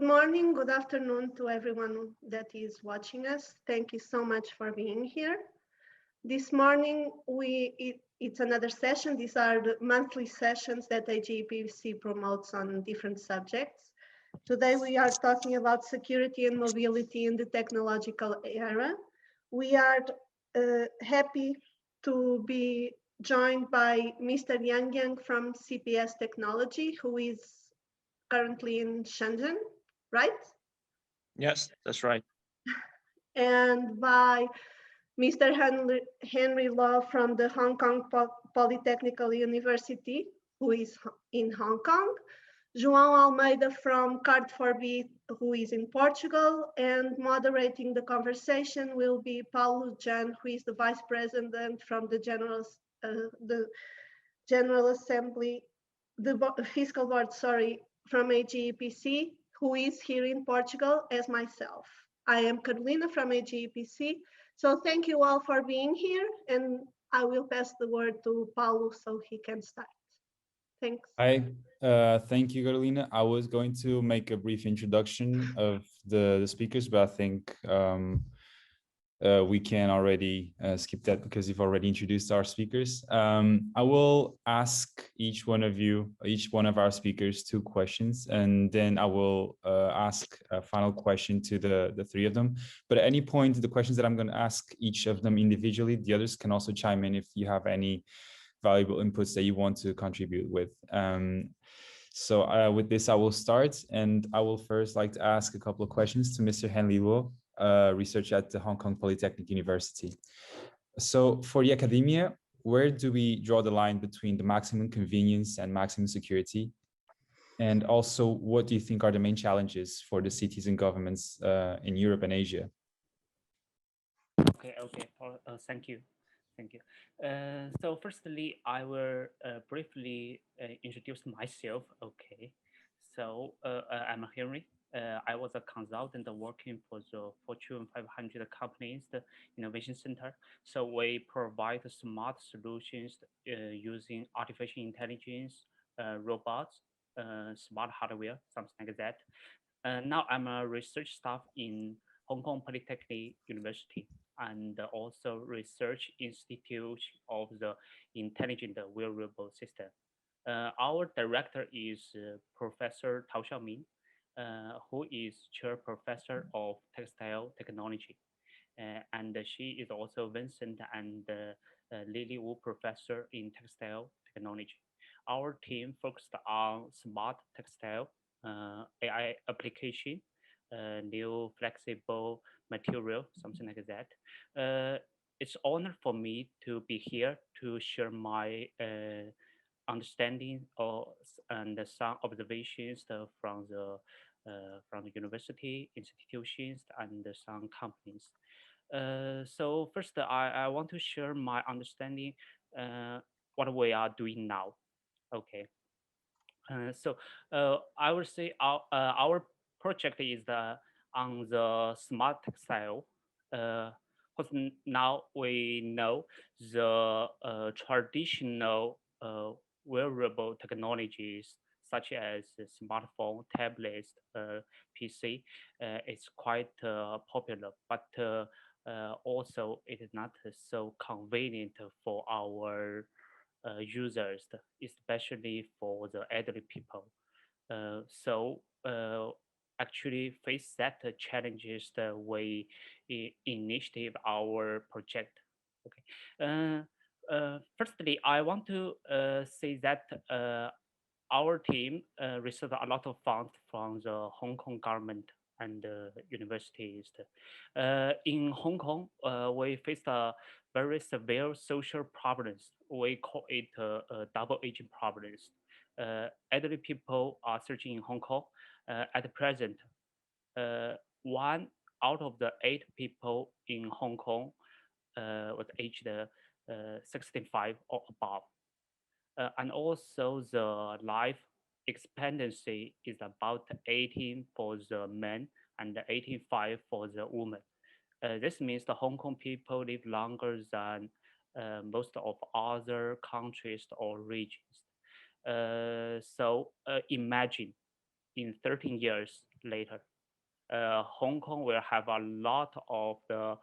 morning, good afternoon to everyone that is watching us. Thank you so much for being here. This morning, it's another session. These are the monthly sessions that AJEPC promotes on different subjects. Today, we are talking about security and mobility in the technological era. We are happy to be joined by Mr. Yang from CPS Technology, who is currently in Shenzhen, right? Yes, that's right. And by Mr. Henry Law from the Hong Kong Polytechnical University, who is in Hong Kong, João Almeida from Card4B, who is in Portugal, and moderating the conversation will be Paulo Jan, who is the Vice President from the General Assembly, the Fiscal Board, sorry, from AJEPC, who is here in Portugal as myself. I am Carolina from AJEPC. So thank you all for being here, and I will pass the word to Paulo so he can start. Thanks. Hi, thank you, Carolina. I was going to make a brief introduction of the speakers, but I think we can already skip that because you've already introduced our speakers. I will ask each one of our speakers 2 questions, and then I will ask a final question to the 3 of them. But at any point, the questions that I'm going to ask each of them individually, the others can also chime in if you have any valuable inputs that you want to contribute with. So with this, I will start, and I will first like to ask a couple of questions to Mr. Henry Luo, research at the Hong Kong Polytechnic University. So for the academia, where do we draw the line between the maximum convenience and maximum security? And also, what do you think are the main challenges for the cities and governments in Europe and Asia? Okay. Thank you. So firstly, I will briefly introduce myself. Okay. So I'm Henry. I was a consultant working for the Fortune 500 companies, the Innovation Center. So we provide smart solutions using artificial intelligence, robots, smart hardware, something like that. Now I'm a research staff in Hong Kong Polytechnic University and also Research Institute of the Intelligent Wearable System. Our director is Professor Tao Xiaoming, who is chair professor of textile technology. And she is also Vincent and Lily Wu professor in textile technology. Our team focused on smart textile, AI application, new flexible material, something like that. It's honor for me to be here to share my understanding and some observations from the university, institutions, and some companies. So first, I want to share my understanding what we are doing now. Okay. So I would say our project is on the smart textile. Because now we know the traditional wearable technologies such as smartphone, tablets, PC, is quite popular, but also it is not so convenient for our users, especially for the elderly people. So actually face that challenges that we initiative our project. Okay. Firstly, I want to say that our team received a lot of funds from the Hong Kong government and universities. In Hong Kong, we faced a very severe social problems. We call it double aging problems. Elderly people are searching in Hong Kong. At present, 1 out of the 8 people in Hong Kong was aged 65 or above. And also the life expectancy is about 18 for the men and 85 for the women. This means the Hong Kong people live longer than most of other countries or regions. So imagine in 13 years, later. Hong Kong will have a lot of the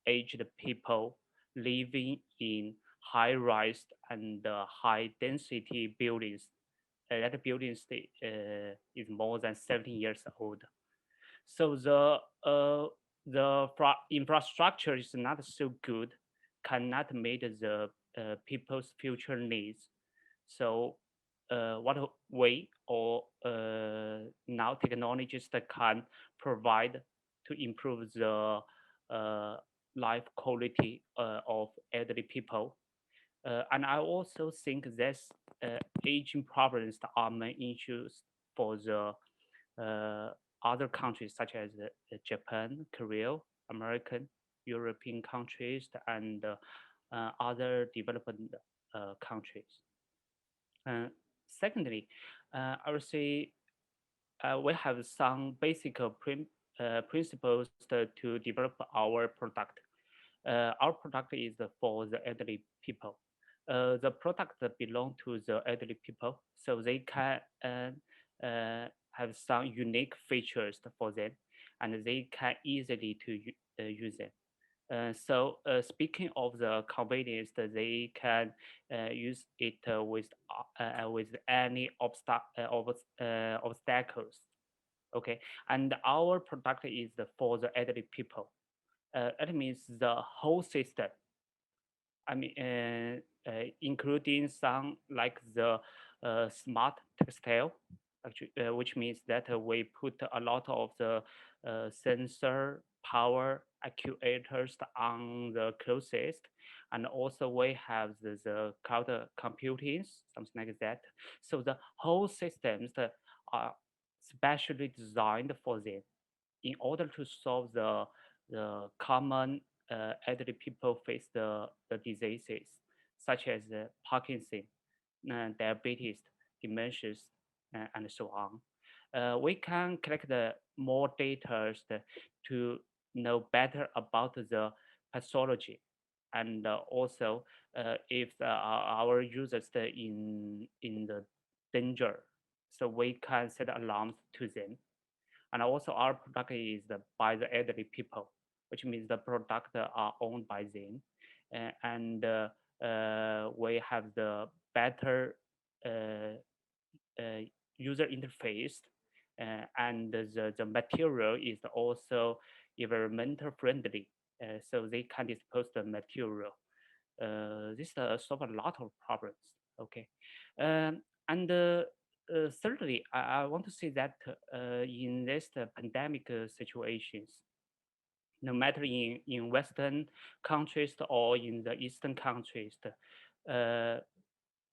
aged people living in high-rise and high-density buildings. That building is more than 70 years old. So the infrastructure is not so good, cannot meet the people's future needs. So what way or now technologies that can provide to improve the life quality of elderly people. And I also think that aging problems are main issues for the other countries such as Japan, Korea, American, European countries, and other developing countries. Secondly, I would say we have some basic principles to develop our product. Our product is for the elderly people. The product belong to the elderly people, so they can have some unique features for them, and they can easily to use them. So speaking of the convenience, they can use it with any obstacles. Okay, and our product is for the elderly people. That means the whole system. I mean, including some like the smart textile, actually, which means that we put a lot of the sensor power actuators on the closest, and also we have the cloud computing, something like that. So the whole systems that are specially designed for them in order to solve the common elderly people face the diseases such as Parkinson, diabetes, dementias, and so on. We can collect more data to know better about the pathology, and also if our users in the danger, so we can set alarms to them. And also our product is by the elderly people, which means the product are owned by them, and we have the better user interface, and the material is also environmental friendly, so they can dispose the material. This solve a lot of problems. Okay, and thirdly, I want to say that in this pandemic situations, no matter in Western countries or in the Eastern countries,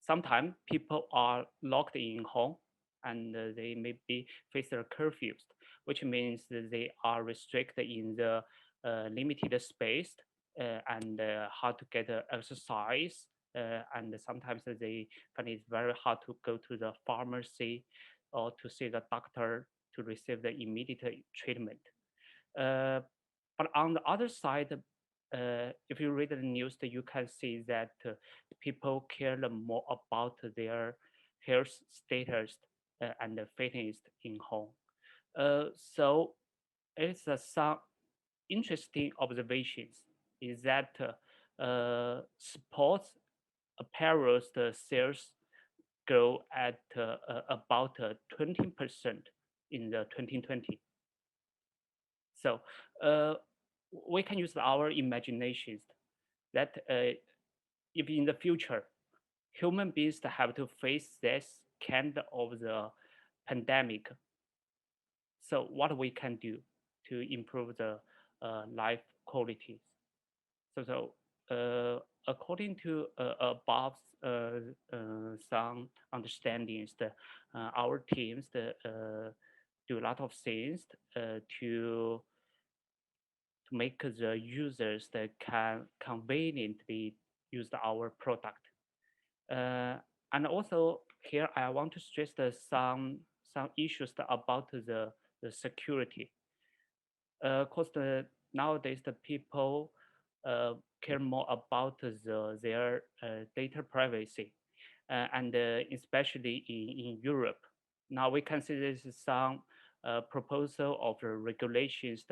sometimes people are locked in home, and they may be face their curfews, which means that they are restricted in the limited space, and hard to get exercise, and sometimes they find it very hard to go to the pharmacy or to see the doctor to receive the immediate treatment. But on the other side, if you read the news, you can see that people care more about their health status and fitness in home. So it's some interesting observations is that sports apparel sales grow at about 20% in the 2020. So we can use our imaginations that if in the future human beings have to face this kind of the pandemic, so what we can do to improve the life qualities. According to above some understandings, our teams do a lot of things to make the users that can conveniently use our product. And also here I want to stress some issues about the security. Because nowadays the people care more about their data privacy, and especially in Europe. Now we can see there's some proposal of the regulations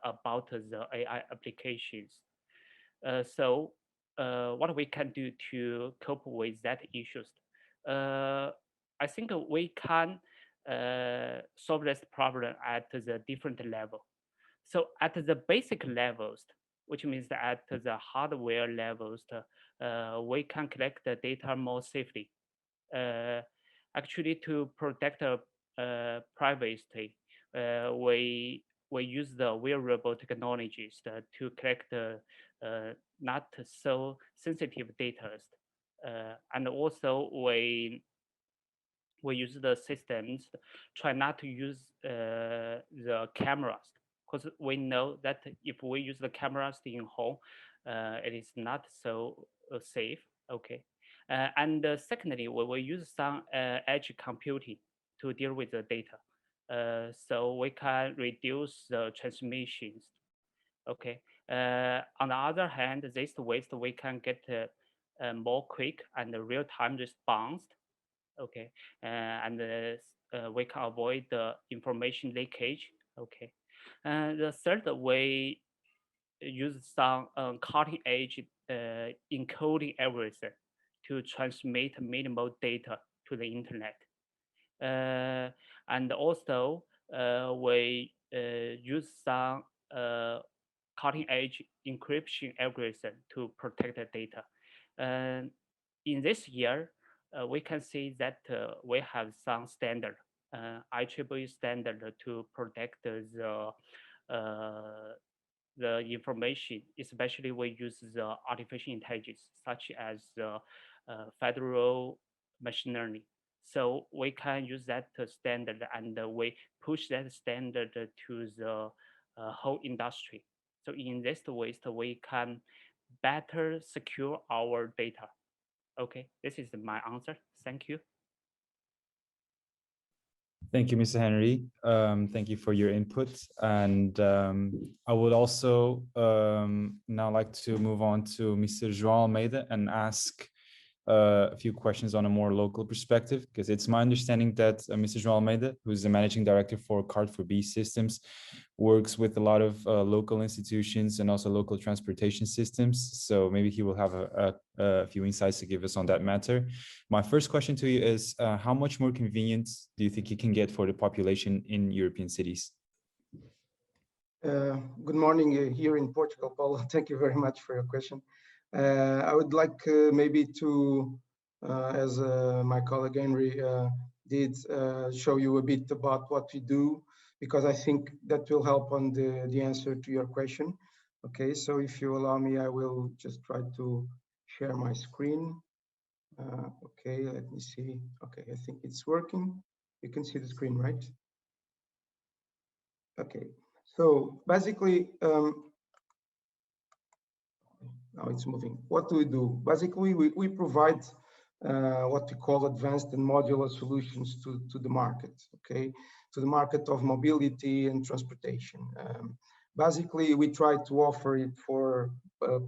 about the AI applications. So what we can do to cope with that issues? I think we can solve this problem at the different level. So at the basic levels, which means that at the hardware levels, we can collect the data more safely. Actually, to protect privacy, we use the wearable technologies to collect not so sensitive data, and also we use the systems, try not to use the cameras, because we know that if we use the cameras in home, it is not so safe. Okay. And secondly, we will use some edge computing to deal with the data. So we can reduce the transmissions. Okay. On the other hand, this ways we can get more quick and real-time response. Okay, and we can avoid the information leakage. Okay, and the third way use some cutting edge encoding algorithm to transmit minimal data to the internet. And also we use some cutting edge encryption algorithm to protect the data. In this year, we can see that we have some standard, IEEE standard to protect the information, especially we use the artificial intelligence, such as federal machine learning. So we can use that standard, and we push that standard to the whole industry. So in this way, we can better secure our data. Okay, this is my answer. Thank you. Thank you, Mr. Henry. Thank you for your input. And I would also now like to move on to Mr. João Almeida and ask a few questions on a more local perspective, because it's my understanding that Mr. João Almeida, who's the managing director for Card4B Systems, works with a lot of local institutions and also local transportation systems. So maybe he will have a few insights to give us on that matter. My first question to you is, how much more convenient do you think you can get for the population in European cities? Good morning here in Portugal, Paulo. Thank you very much for your question. I would like maybe to, as my colleague Henry did, show you a bit about what we do, because I think that will help on the answer to your question. Okay, so if you allow me, I will just try to share my screen. Okay, let me see. Okay, I think it's working. You can see the screen, right? Okay, so basically, now it's moving. What do we do? Basically, we provide what we call advanced and modular solutions to the market, okay? To the market of mobility and transportation. Basically, we try to offer it for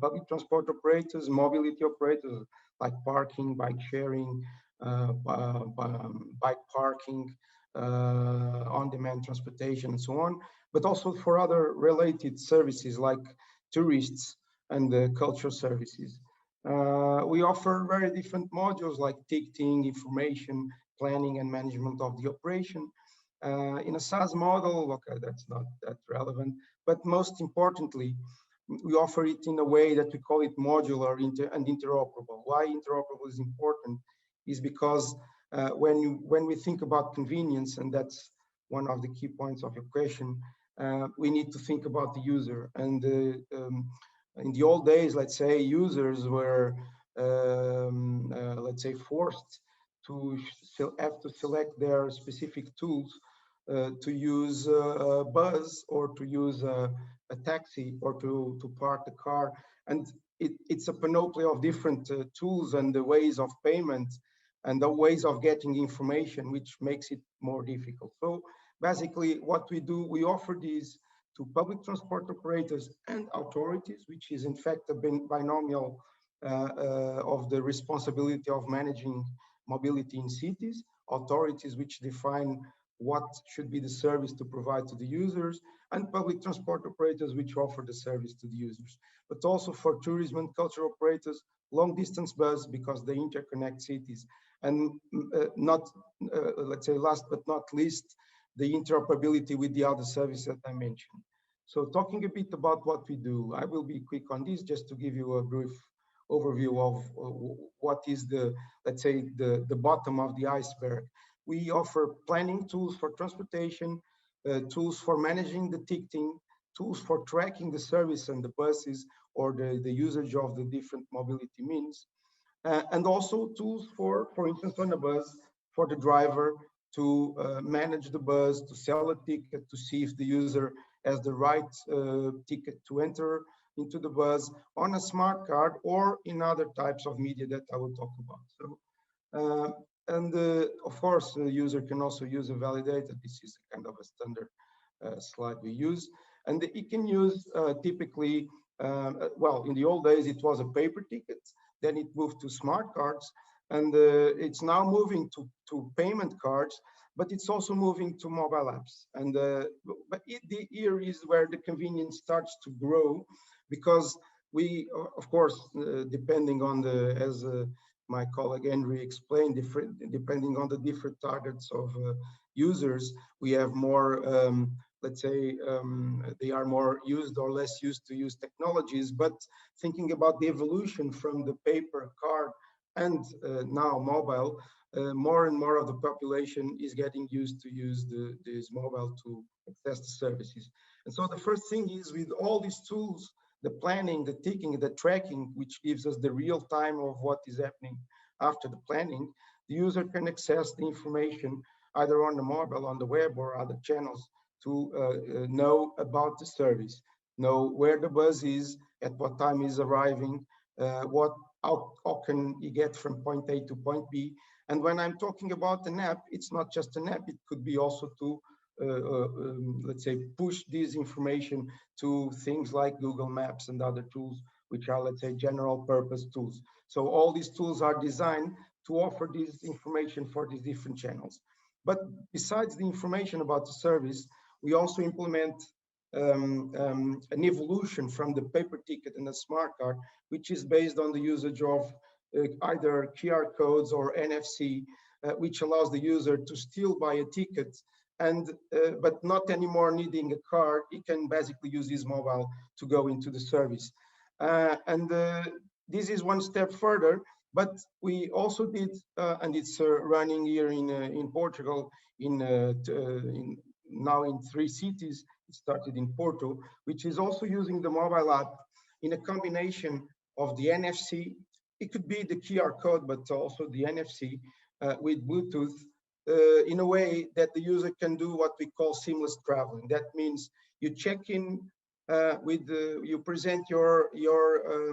public transport operators, mobility operators, like parking, bike sharing, bike parking, on-demand transportation, and so on, but also for other related services like tourists and cultural services. We offer very different modules like ticketing, information, planning, and management of the operation. In a SaaS model, okay, that's not that relevant, but most importantly, we offer it in a way that we call it modular and interoperable. Why interoperable is important is because when we think about convenience, and that's one of the key points of your question, we need to think about the user. And in the old days, let's say, users were, let's say, forced to have to select their specific tools to use a bus or to use a taxi or to park the car. And it's a panoply of different tools and the ways of payment and the ways of getting information, which makes it more difficult. So basically what we do, we offer these to public transport operators and authorities, which is in fact a binomial of the responsibility of managing mobility in cities. Authorities which define what should be the service to provide to the users, and public transport operators which offer the service to the users. But also for tourism and cultural operators, long distance bus because they interconnect cities, and not, let's say last but not least, the interoperability with the other services that I mentioned. So talking a bit about what we do, I will be quick on this just to give you a brief overview of what is the, let's say, the bottom of the iceberg. We offer planning tools for transportation, tools for managing the ticketing, tools for tracking the service and the buses or the usage of the different mobility means, and also tools for instance, on a bus, for the driver to manage the bus, to sell a ticket, to see if the user has the right ticket to enter into the bus on a smart card or in other types of media that I will talk about. So, of course, the user can also use a validator. This is kind of a standard slide we use. And it can use typically, well, in the old days, it was a paper ticket. Then it moved to smart cards. And it's now moving to payment cards, but it's also moving to mobile apps. And here is where the convenience starts to grow, because we, of course, depending on the, as my colleague Henry explained, depending on the different targets of users, we have more, let's say, they are more used or less used to use technologies. But thinking about the evolution from the paper card and now mobile, more and more of the population is getting used to use this mobile to access the services. And so the first thing is, with all these tools, the planning, the ticking, the tracking, which gives us the real time of what is happening after the planning, the user can access the information either on the mobile, on the web, or other channels to know about the service, know where the bus is, at what time is arriving, how can you get from point A to point B. And when I'm talking about an app, it's not just an app, it could be also to let's say, push this information to things like Google Maps and other tools, which are, let's say, general purpose tools. So all these tools are designed to offer this information for these different channels. But besides the information about the service, we also implement an evolution from the paper ticket and the smart card, which is based on the usage of either QR codes or NFC, which allows the user to still buy a ticket, and but not anymore needing a card. He can basically use his mobile to go into the service. This is one step further, but we also did, and it's running here in Portugal, now in 3 cities. It started in Porto, which is also using the mobile app in a combination of the NFC. It could be the QR code, but also the NFC with Bluetooth, in a way that the user can do what we call seamless traveling. That means you check in you present your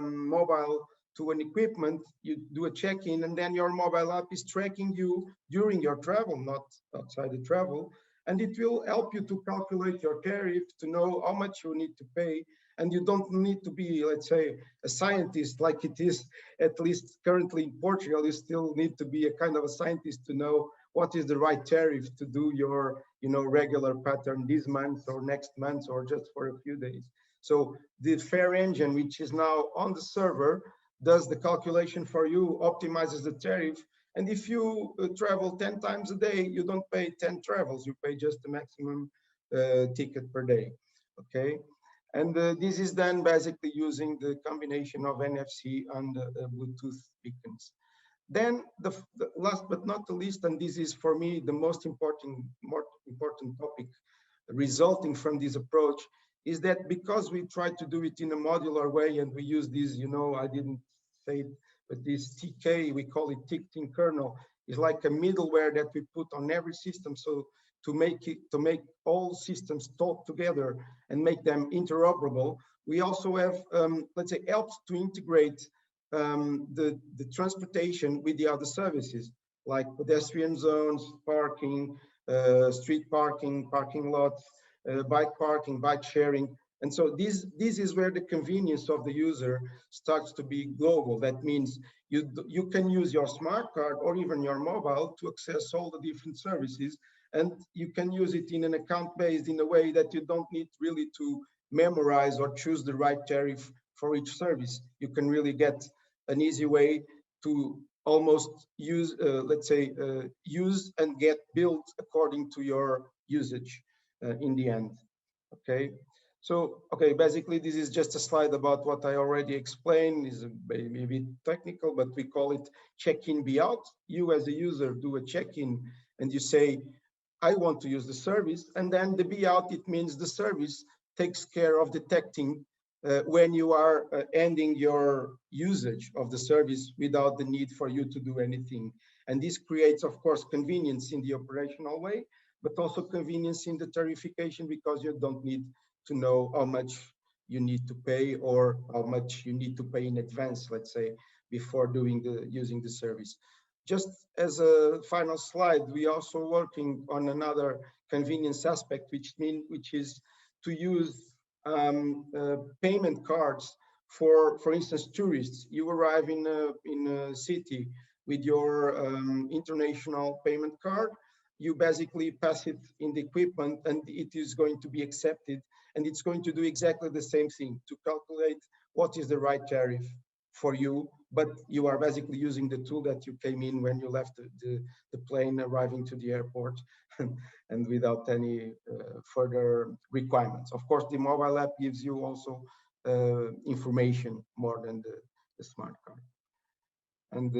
mobile to an equipment, you do a check-in, and then your mobile app is tracking you during your travel, not outside the travel. And it will help you to calculate your tariff, to know how much you need to pay. And you don't need to be, let's say, a scientist like it is, at least currently in Portugal. You still need to be a kind of a scientist to know what is the right tariff to do your, regular pattern this month or next month or just for a few days. So the fare engine, which is now on the server, does the calculation for you, optimizes the tariff. And if you travel 10 times a day, you don't pay 10 travels, you pay just the maximum ticket per day, okay? And this is done basically using the combination of NFC and Bluetooth beacons. Then the last but not the least, and this is for me the most important topic resulting from this approach, is that because we try to do it in a modular way, and we use this, I didn't say it, but this TK, we call it ticketing kernel, is like a middleware that we put on every system. So to make all systems talk together and make them interoperable, we also have, let's say, helped to integrate the transportation with the other services, like pedestrian zones, parking, street parking, parking lots, bike parking, bike sharing. And so this is where the convenience of the user starts to be global. That means you can use your smart card or even your mobile to access all the different services, and you can use it in an account based in a way that you don't need really to memorize or choose the right tariff for each service. You can really get an easy way to almost use, let's say, use and get billed according to your usage in the end. Okay. So, okay, basically this is just a slide about what I already explained. Is maybe a bit technical, but we call it check-in, be out. You as a user do a check-in and you say, I want to use the service, and then the be out, it means the service takes care of detecting when you are ending your usage of the service without the need for you to do anything. And this creates, of course, convenience in the operational way, but also convenience in the tarification, because you don't need to know how much you need to pay or how much you need to pay in advance, let's say, before using the service. Just as a final slide, we also working on another convenience aspect, which is to use payment cards for instance, tourists. You arrive in a city with your international payment card. You basically pass it in the equipment and it is going to be accepted, and it's going to do exactly the same thing to calculate what is the right tariff for you, but you are basically using the tool that you came in when you left the plane arriving to the airport and without any further requirements. Of course, the mobile app gives you also information more than the smart card. And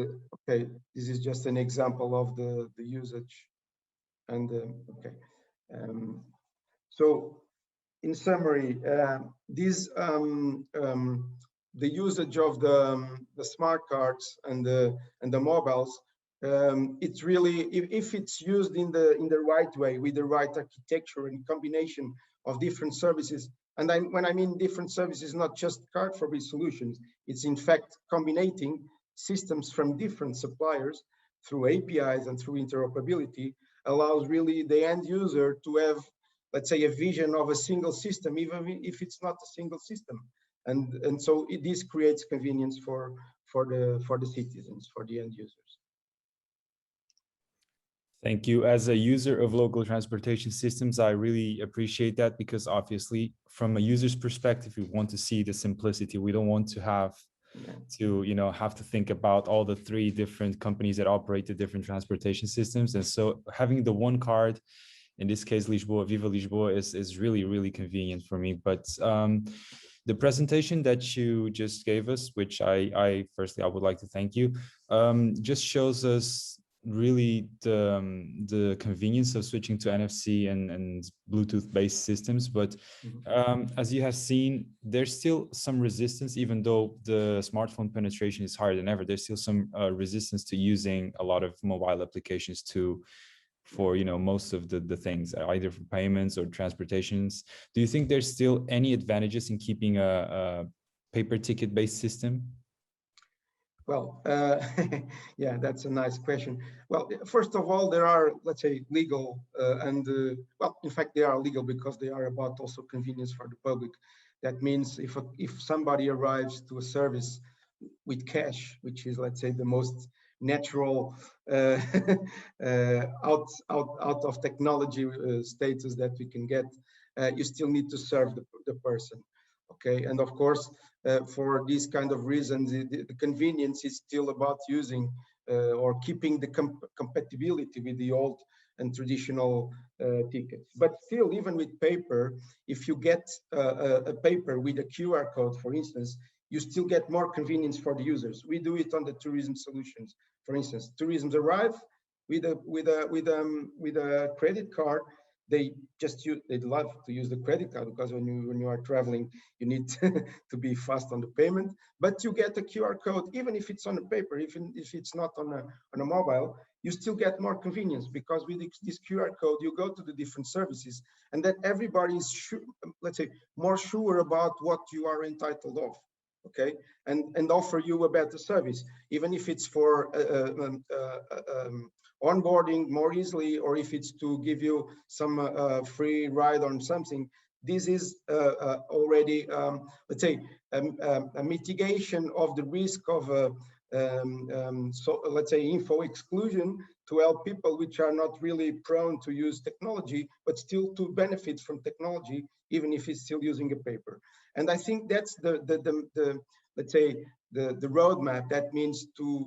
okay, this is just an example of the usage. And okay, so in summary, the usage of the smart cards and the mobiles, it's really, if it's used in the right way with the right architecture and combination of different services. And when I mean different services, not just card-for-biz solutions, it's in fact combining systems from different suppliers through APIs and through interoperability, allows really the end user to have, let's say, a vision of a single system, even if it's not a single system. And so this creates convenience for the citizens, for the end users. Thank you. As a user of local transportation systems, I really appreciate that, because obviously from a user's perspective, we want to see the simplicity. We don't want to have to think about all the 3 different companies that operate the different transportation systems. And so having the one card, in this case, Lisboa, Viva Lisboa, is really, really convenient for me. But the presentation that you just gave us, which firstly, I would like to thank you, just shows us really the convenience of switching to NFC and Bluetooth based systems. But as you have seen, there's still some resistance. Even though the smartphone penetration is higher than ever, there's still some resistance to using a lot of mobile applications for most of the things, either for payments or transportations. Do you think there's still any advantages in keeping a paper ticket based system? Well, yeah, that's a nice question. Well, first of all, there are, let's say, legal well, in fact, they are legal because they are about also convenience for the public. That means if somebody arrives to a service with cash, which is, let's say, the most natural out of technology status that we can get, you still need to serve the person. Okay, and of course, for these kind of reasons, the convenience is still about using or keeping the compatibility with the old and traditional tickets. But still, even with paper, if you get a paper with a QR code, for instance, you still get more convenience for the users. We do it on the tourism solutions. For instance, tourism arrive with a credit card. They love to use the credit card, because when you are traveling, you need to be fast on the payment. But you get a QR code, even if it's on a paper, even if it's not on a mobile, you still get more convenience, because with this QR code, you go to the different services, and that everybody is let's say, more sure about what you are entitled of. Okay, and offer you a better service, even if it's for onboarding more easily, or if it's to give you some free ride on something. This is already, let's say, a mitigation of the risk of so let's say info exclusion to help people which are not really prone to use technology, but still to benefit from technology, even if it's still using a paper. And I think that's the let's say the roadmap. That means to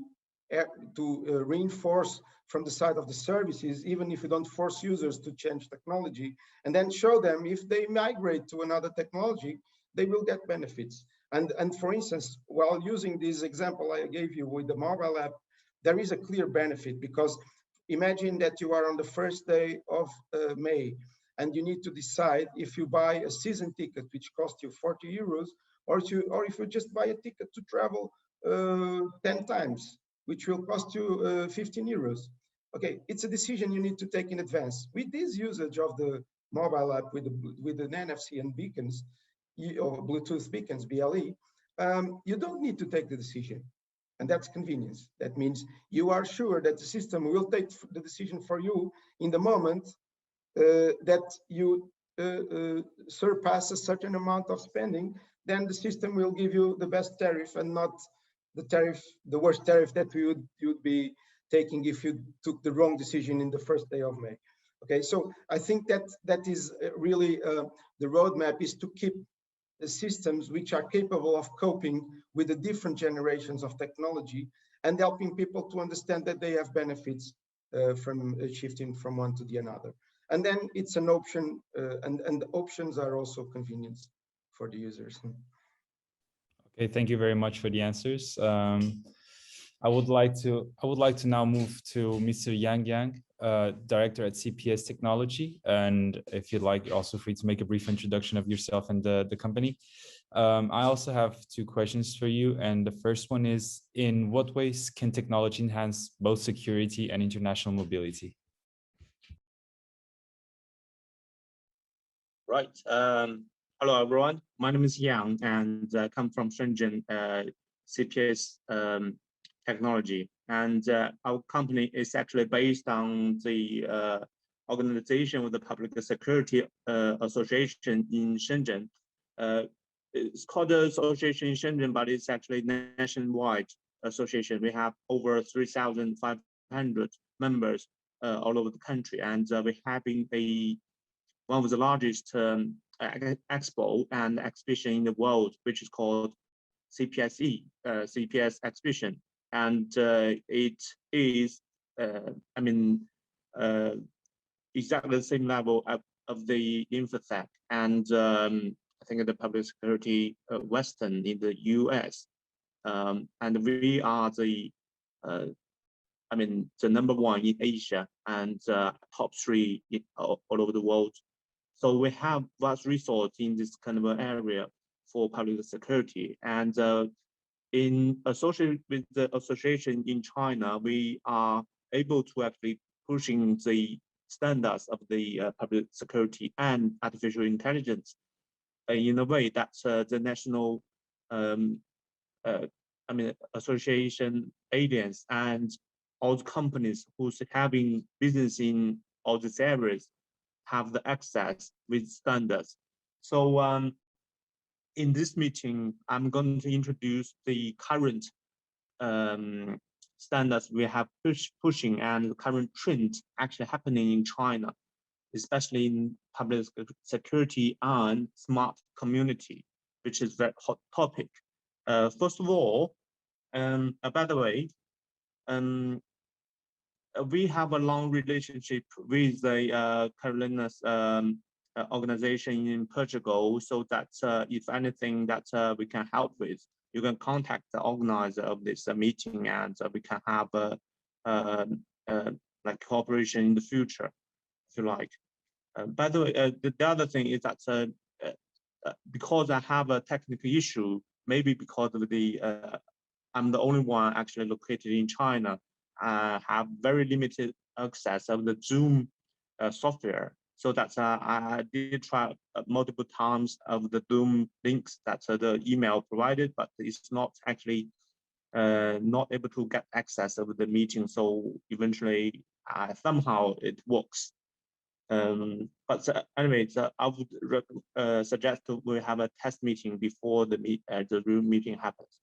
reinforce from the side of the services, even if you don't force users to change technology, and then show them if they migrate to another technology, they will get benefits. And for instance, while using this example I gave you with the mobile app, there is a clear benefit, because imagine that you are on the first day of May and you need to decide if you buy a season ticket, which costs you 40 euros, or if you just buy a ticket to travel 10 times, which will cost you 15 euros. Okay, it's a decision you need to take in advance. With this usage of the mobile app with the NFC and beacons, or Bluetooth beacons, BLE, you don't need to take the decision. And that's convenience. That means you are sure that the system will take the decision for you in the moment that you surpass a certain amount of spending. Then the system will give you the best tariff, and not the worst tariff that you would be taking if you took the wrong decision in the first day of May. Okay, so I think that is really the roadmap, is to keep the systems which are capable of coping with the different generations of technology, and helping people to understand that they have benefits from shifting from one to the another. And then it's an option, and the options are also convenience for the users. Okay, thank you very much for the answers. I would like to now move to Mr. Yang, director at CPS Technology. And if you'd like, also free to make a brief introduction of yourself and the company. I also have two questions for you. And the first one is, in what ways can technology enhance both security and international mobility? Right. Hello, everyone. My name is Yang, and I come from Shenzhen, CPS Technology. And our company is actually based on the organization with the Public Security Association in Shenzhen. It's called the association in Shenzhen, but it's actually nationwide association. We have over 3,500 members all over the country, and we're having one of the largest expo and exhibition in the world, which is called CPSE, CPS exhibition. And it is, exactly the same level of the InfoSec and I think the public security Western in the US. And we are the number one in Asia and top three all over the world. So we have vast resource in this kind of area for public security. And in association with the association in China, we are able to actually pushing the standards of the public security and artificial intelligence in a way that the national association agents and all the companies who's having business in all these areas have the access with standards. So in this meeting, I'm going to introduce the current standards we have pushing and the current trend actually happening in China, especially in public security and smart community, which is a very hot topic. First of all, by the way, we have a long relationship with the Carolina's organization in Portugal, so that if anything that we can help with, you can contact the organizer of this meeting, and we can have like cooperation in the future, if you like. By the way, the other thing is that because I have a technical issue, maybe because of the I'm the only one actually located in China, have very limited access of the Zoom software. So that's I did try multiple times of the Zoom links that the email provided, but it's not actually not able to get access of the meeting. So eventually, somehow it works. But anyway, I would suggest we have a test meeting before the Zoom meeting happens.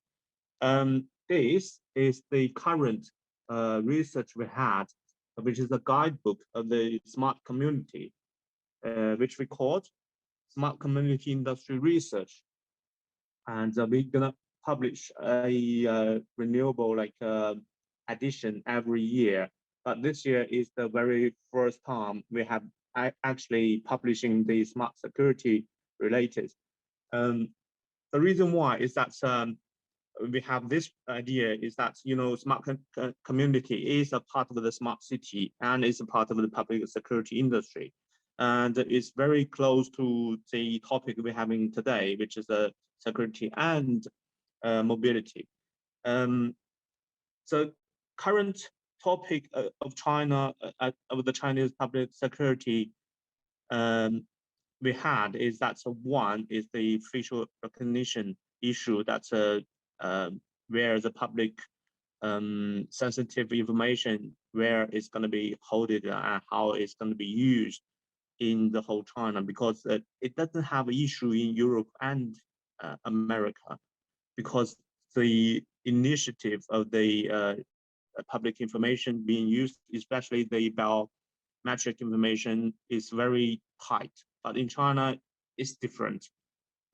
This is the current research we had, which is a guidebook of the smart community, which we called Smart Community Industry Research. And we're gonna publish a renewable edition every year. But this year is the very first time we have actually publishing the smart security related. The reason why is that we have this idea is that, you know, smart community is a part of the smart city and is a part of the public security industry. And it's very close to the topic we're having today, which is security and mobility. So current topic of China, of the Chinese public security we had is that one is the facial recognition issue. That's where the public sensitive information, where it's going to be held and how it's going to be used in the whole China, because it doesn't have an issue in Europe and America, because the initiative of the public information being used, especially the biometric information, is very tight. But in China, it's different.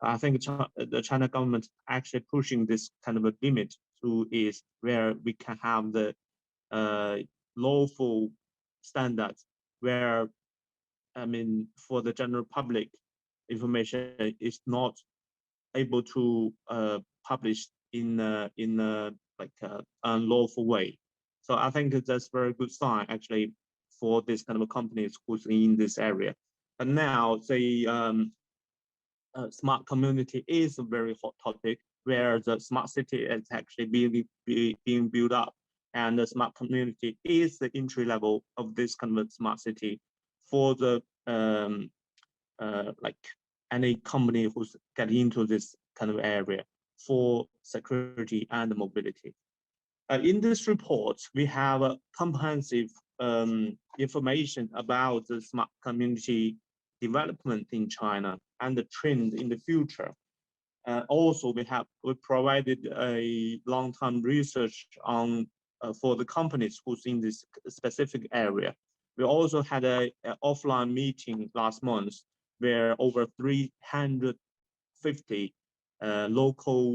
I think the China government actually pushing this kind of a limit to is where we can have the lawful standards, where, I mean, for the general public, information is not able to publish in a unlawful way. So I think that's a very good sign actually for this kind of companies who's in this area. But now the smart community is a very hot topic, where the smart city is actually being built up, and the smart community is the entry level of this kind of smart city for the like any company who's getting into this kind of area for security and mobility. In this report, we have a comprehensive information about the smart community development in China and the trend in the future. Also, we provided a long-term research on for the companies who's in this specific area. We also had an offline meeting last month where over 350 local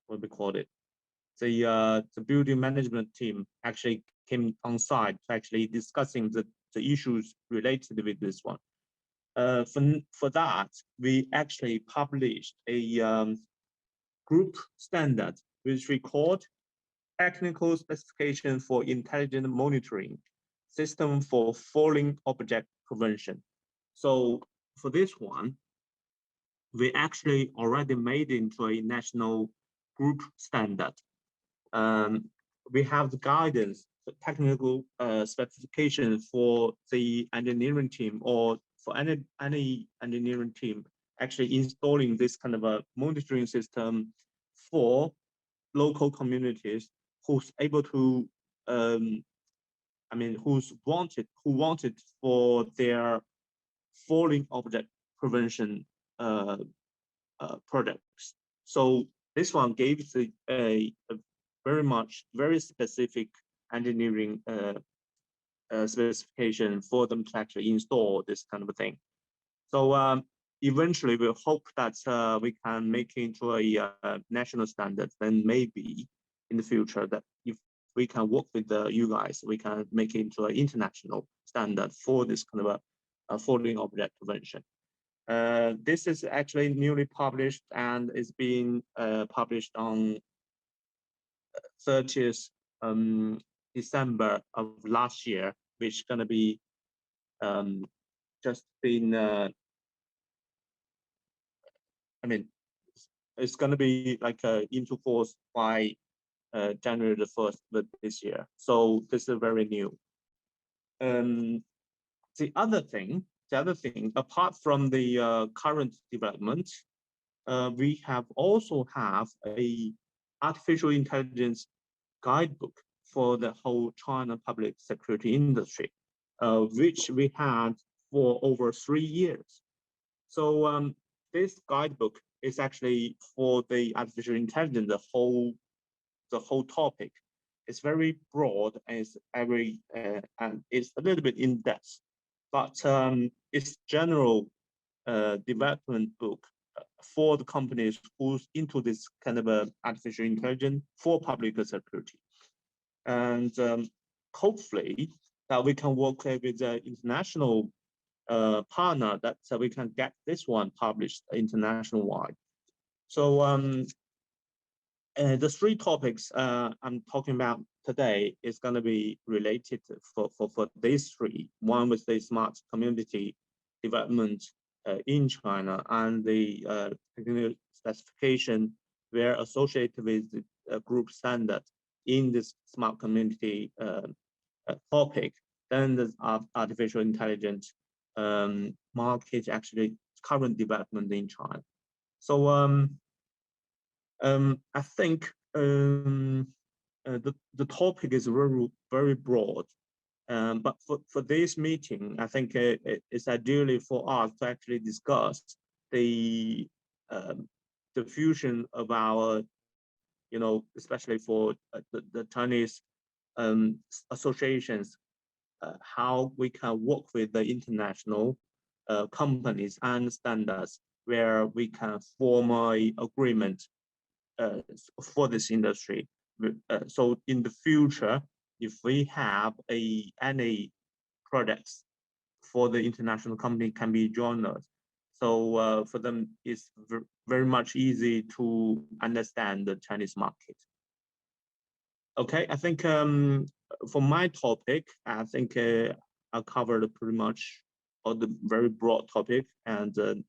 what we call it, the building management team actually came on site to actually discussing the issues related with this one. For that, we actually published a group standard which we called Technical Specification for Intelligent Monitoring System for Falling Object Prevention. So for this one, we actually already made into a national group standard. We have the guidance, the technical specification for the engineering team, or for any engineering team actually installing this kind of a monitoring system for local communities who's able to, I mean, who wanted for their falling object prevention products. So this one gives a very specific engineering specification for them to actually install this kind of a thing. So eventually we hope that we can make it into a national standard. Then maybe in the future that if we can work with you guys, we can make it into an international standard for this kind of a falling object prevention. This is actually newly published and is being published on 30th December of last year, which is going to be just been, I mean, it's going to be like into force by January the 1st of this year. So this is very new. The other thing, apart from the current development, we have also have a artificial intelligence guidebook for the whole China public security industry, which we had for over 3 years. So this guidebook is actually for the artificial intelligence, the whole topic. It's very broad and it's a little bit in depth, but it's general development book for the companies who's into this kind of artificial intelligence for public security. And hopefully that we can work with the international partner that we can get this one published international wide. So the three topics I'm talking about today is going to be related for these three. One was the smart community development in China, and the technical specification were associated with the group standard in this smart community topic. Then the artificial intelligence market, actually current development in China. So I think the topic is very broad, but for this meeting, I think it's ideally for us to actually discuss the fusion of our, especially for the Chinese associations, how we can work with the international companies and standards where we can form an agreement for this industry. So in the future, if we have any products for the international company can be joined us. So for them, it's very much easy to understand the Chinese market. Okay, I think for my topic, I think I covered pretty much all the very broad topic, and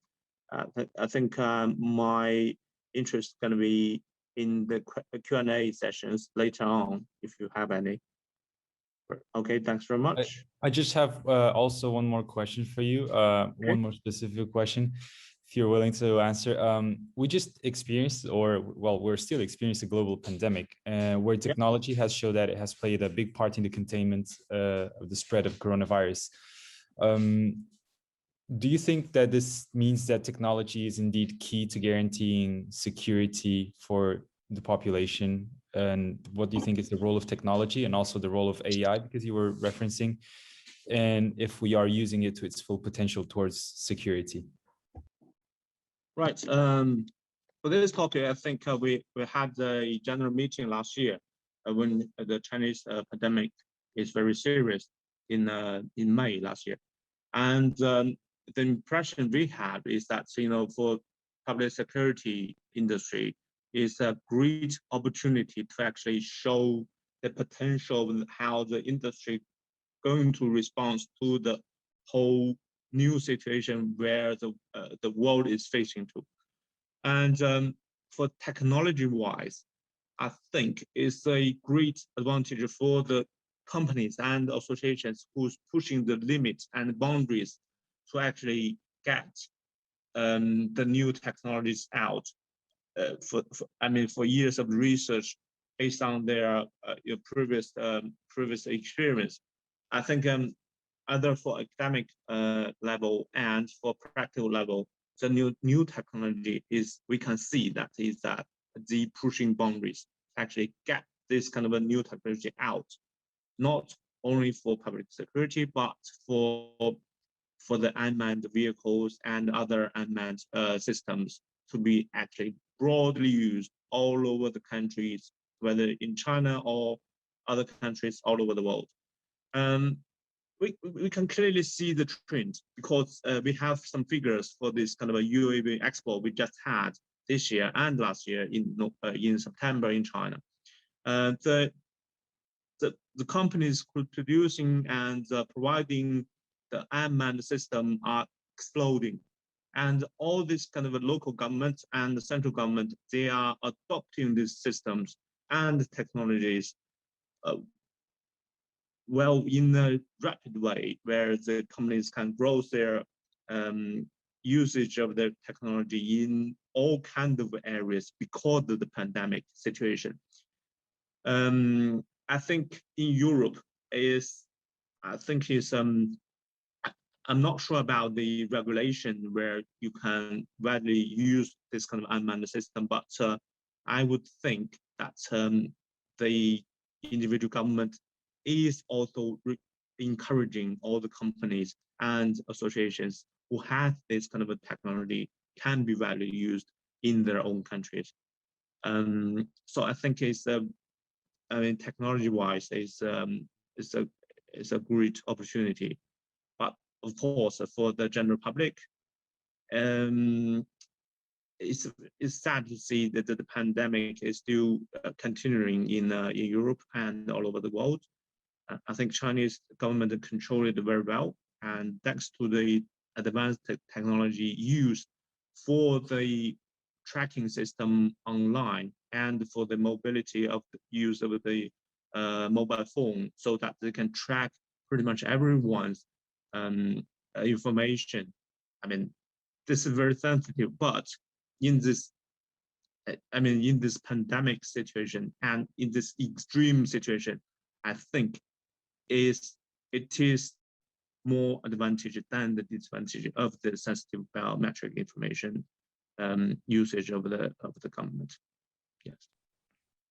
I think my interest is going to be in the Q&A sessions later on, if you have any. Okay, thanks very much. I just have also one more question for you, Okay. One more specific question, if you're willing to answer. We just experienced, we're still experiencing a global pandemic, where technology has shown that it has played a big part in the containment of the spread of coronavirus. Do you think that this means that technology is indeed key to guaranteeing security for the population? And what do you think is the role of technology and also the role of AI, because you were referencing, and if we are using it to its full potential towards security? Right. For this topic, I think we had a general meeting last year when the Chinese pandemic is very serious in May last year. And the impression we had is that, for public security industry, is a great opportunity to actually show the potential of how the industry going to respond to the whole new situation where the world is facing to. And for technology-wise, I think it's a great advantage for the companies and associations who's pushing the limits and boundaries to actually get the new technologies out. For years of research based on their previous experience. I think either for academic level and for practical level, the new technology we can see that is that the pushing boundaries actually get this kind of a new technology out, not only for public security, but for the unmanned vehicles and other unmanned systems to be actually broadly used all over the countries, whether in China or other countries all over the world. We can clearly see the trend because we have some figures for this kind of a UAV expo we just had this year and last year in September in China. The companies producing and providing the unmanned system are exploding. And all this kind of a local government and the central government, they are adopting these systems and technologies in a rapid way, where the companies can grow their usage of their technology in all kinds of areas because of the pandemic situation. I think in Europe I'm not sure about the regulation where you can readily use this kind of unmanned system, but I would think that the individual government is also encouraging all the companies and associations who have this kind of a technology can be widely used in their own countries. So I think it's I mean, technology-wise, it's a great opportunity. But of course, for the general public, it's sad to see that the pandemic is still continuing in Europe and all over the world. I think Chinese government control it very well, and thanks to the advanced technology used for the tracking system online and for the mobility of the use of the mobile phone, so that they can track pretty much everyone's information. I mean, this is very sensitive, but in this, I mean, in this pandemic situation and in this extreme situation, I think it is more advantage than the disadvantage of the sensitive biometric information usage of the government. Yes.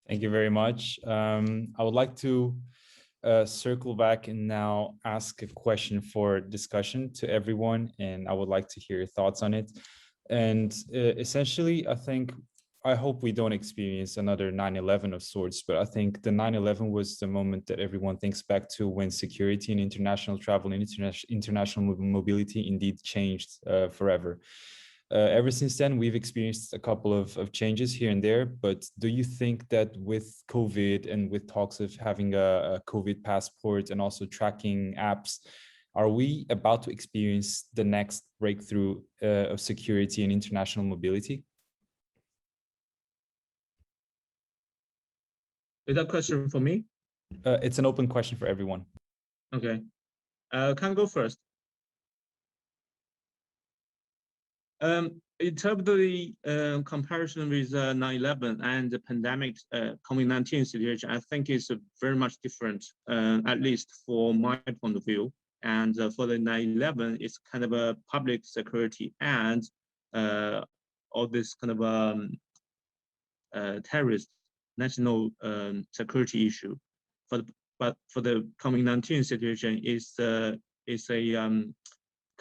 Thank you very much. I would like to circle back and now ask a question for discussion to everyone, and I would like to hear your thoughts on it. And essentially, I hope we don't experience another 9/11 of sorts, but I think the 9/11 was the moment that everyone thinks back to when security and international travel and international mobility indeed changed forever. Ever since then, we've experienced a couple of changes here and there, but do you think that with COVID and with talks of having a COVID passport and also tracking apps, are we about to experience the next breakthrough of security and international mobility? Is that a question for me? It's an open question for everyone. Okay. Can I go first? In terms of the comparison with 9/11 and the pandemic COVID-19 situation, I think it's very much different, at least for my point of view. And for the 9/11, it's kind of a public security and all this kind of terrorist national security issue. But for the COVID-19 situation, it's a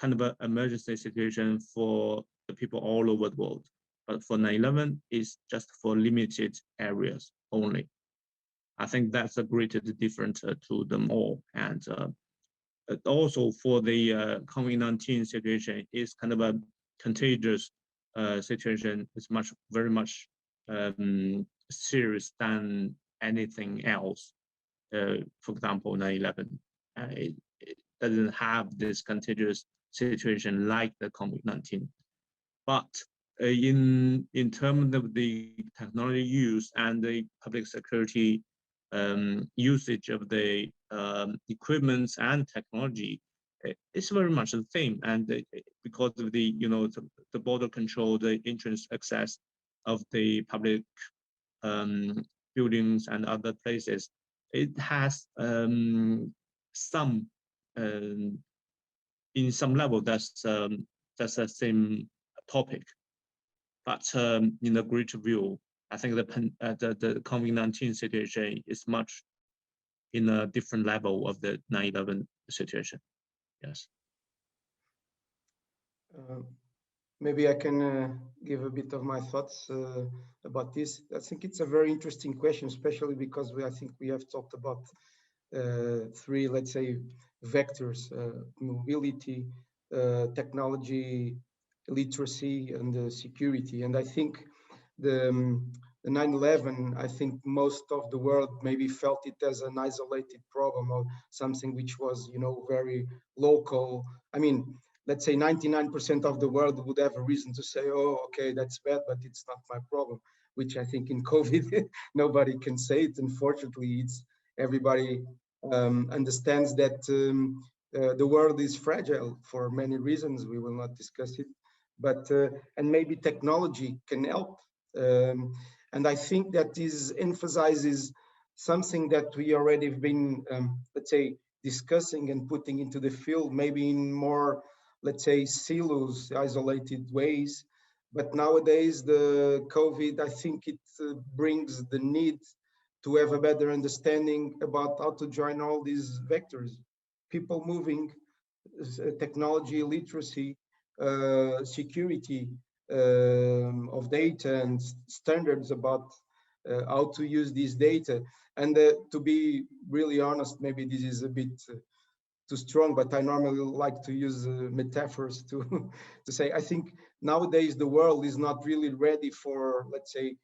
kind of an emergency situation for the people all over the world. But for 9/11, it's just for limited areas only. I think that's a great difference to them all. And also for the COVID-19 situation, it's kind of a contagious situation. It's very much serious than anything else. For example, 9/11, it doesn't have this contagious situation like the COVID-19. But in terms of the technology use and the public security usage of the equipments and technology, it's very much the same. And because of the the border control, the entrance access of the public buildings and other places, it has some in some level that's the same topic. But in a greater view, I think the COVID-19 situation is much in a different level of the 9/11 situation. Yes. Maybe I can give a bit of my thoughts about this. I think it's a very interesting question, especially because I think we have talked about three, let's say, vectors: mobility, technology, literacy, and security. And I think the 9/11, I think most of the world maybe felt it as an isolated problem or something which was, very local. I mean, let's say 99% of the world would have a reason to say, oh, okay, that's bad, but it's not my problem, which I think in COVID, nobody can say it. Unfortunately, everybody understands that the world is fragile for many reasons. We will not discuss it, but and maybe technology can help. And I think that this emphasizes something that we already have been, let's say, discussing and putting into the field, maybe in more, let's say, silos, isolated ways. But nowadays, the COVID, I think it brings the need to have a better understanding about how to join all these vectors. People moving, technology literacy, security of data and standards about how to use this data. And to be really honest, maybe this is a bit too strong, but I normally like to use metaphors to, to say, I think nowadays the world is not really ready for, let's say,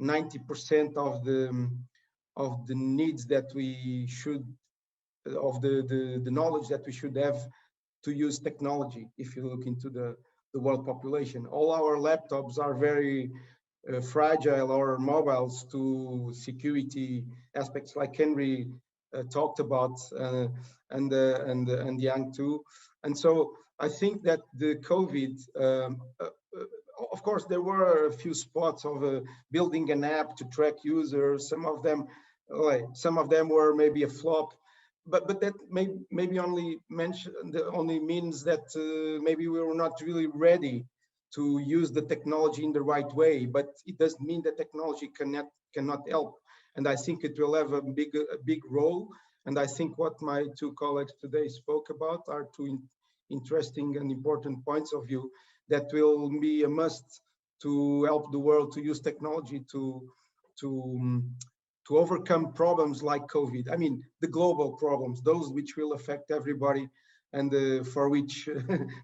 90% of the needs that we should, of the knowledge that we should have to use technology. If you look into the world population, all our laptops are very fragile, or mobiles, to security aspects like Henry talked about, and Yang too. And so I think that the COVID, of course, there were a few spots of building an app to track users. Some of them were maybe a flop, but that maybe only means that maybe we were not really ready to use the technology in the right way. But it doesn't mean that technology cannot help. And I think it will have a big role. And I think what my two colleagues today spoke about are two interesting and important points of view that will be a must to help the world to use technology to overcome problems like COVID. I mean, the global problems, those which will affect everybody, and for which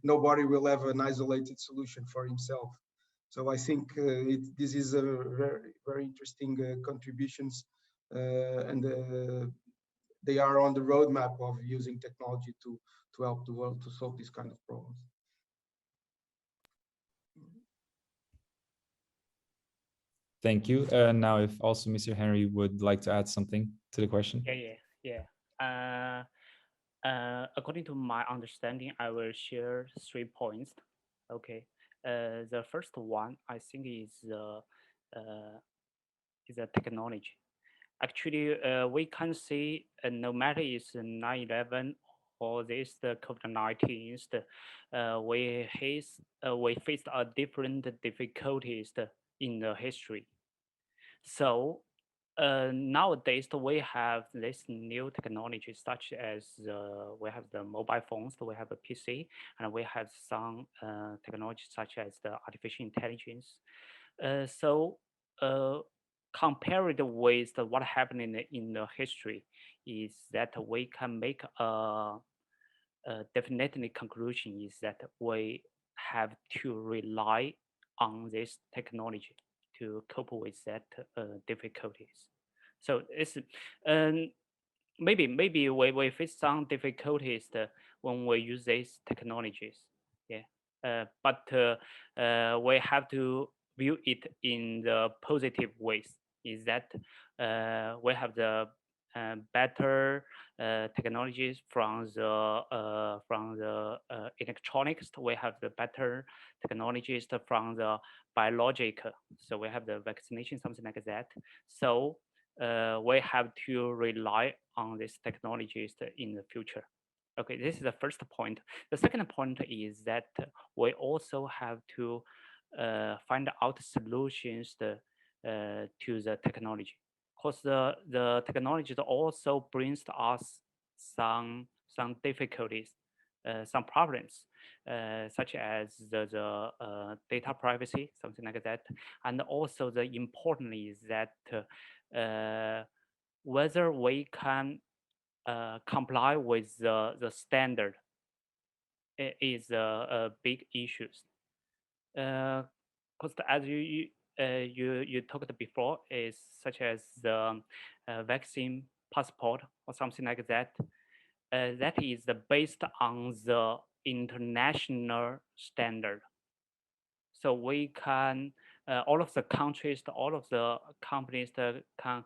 nobody will have an isolated solution for himself. So I think this is a very interesting contributions, and they are on the roadmap of using technology to help the world to solve these kind of problems. Thank you. Now, if also Mr. Henry would like to add something to the question. Yeah. According to my understanding, I will share 3 points. Okay. The first one, I think, is a technology. Actually, we can see no matter it's 9/11 or this the COVID-19, we faced a different difficulties in the history. So nowadays we have this new technology, such as we have the mobile phones, we have a PC, and we have some technology such as the artificial intelligence. So compared with what happened in the history, is that we can make a definitely conclusion is that we have to rely on this technology to cope with that difficulties. So it's maybe we face some difficulties when we use these technologies. Yeah, but we have to view it in the positive ways. Is that we have the better technologies from the electronics. We have the better technologies from the biological. So we have the vaccination, something like that. So we have to rely on these technologies in the future. Okay, this is the first point. The second point is that we also have to find out solutions to the technology. Because the technology also brings to us some difficulties, some problems, such as the data privacy, something like that. And also the important is that whether we can comply with the standard is a big issue. Because as you talked before, is such as the vaccine passport or something like that. That is based on the international standard. So we can, all of the countries, all of the companies that can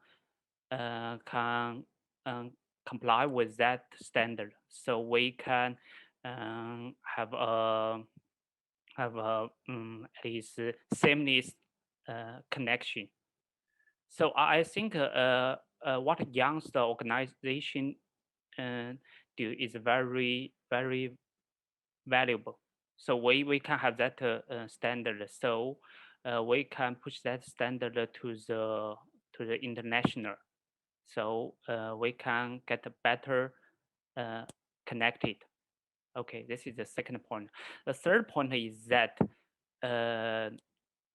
comply with that standard. So we can have a at least sameness connection. So I think what Young's the organization do is very, very valuable. So we can have that standard. So we can push that standard to the international. So we can get better connected. Okay, this is the second point. The third point is that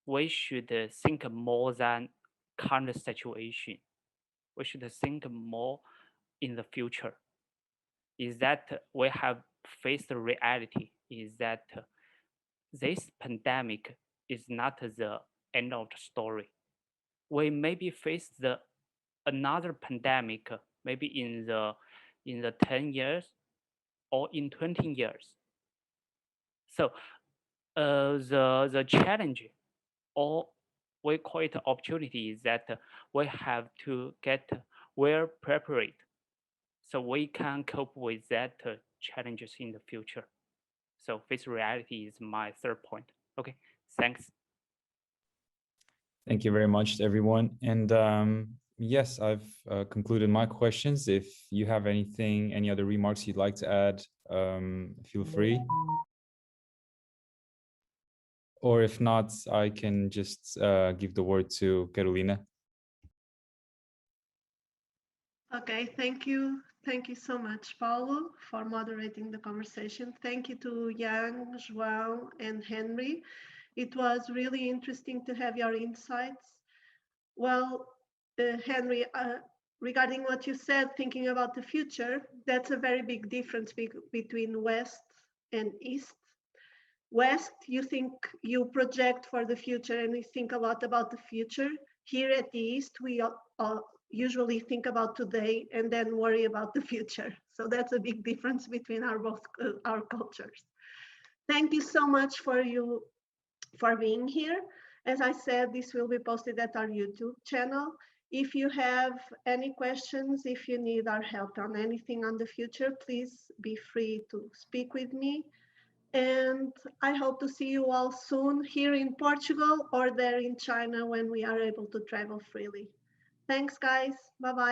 we should think more than current situation. We should think more in the future. Is that we have faced the reality is that this pandemic is not the end of the story. We maybe face another pandemic maybe in the 10 years or in 20 years. So the challenge, or we call it opportunity, is that we have to get well prepared so we can cope with that challenges in the future. So face reality is my third point. Okay, thanks. Thank you very much, everyone. And yes, I've concluded my questions. If you have anything, any other remarks you'd like to add, feel free. Or if not, I can just give the word to Carolina. Okay, thank you. Thank you so much, Paulo, for moderating the conversation. Thank you to Yang, João, and Henry. It was really interesting to have your insights. Well, Henry, regarding what you said, thinking about the future, that's a very big difference between West and East. West, you project for the future and you think a lot about the future. Here at the East, we usually think about today and then worry about the future. So that's a big difference between our cultures. Thank you so much for being here. As I said, this will be posted at our YouTube channel. If you have any questions, if you need our help on anything on the future, please be free to speak with me. And I hope to see you all soon here in Portugal or there in China when we are able to travel freely. Thanks, guys. Bye-bye.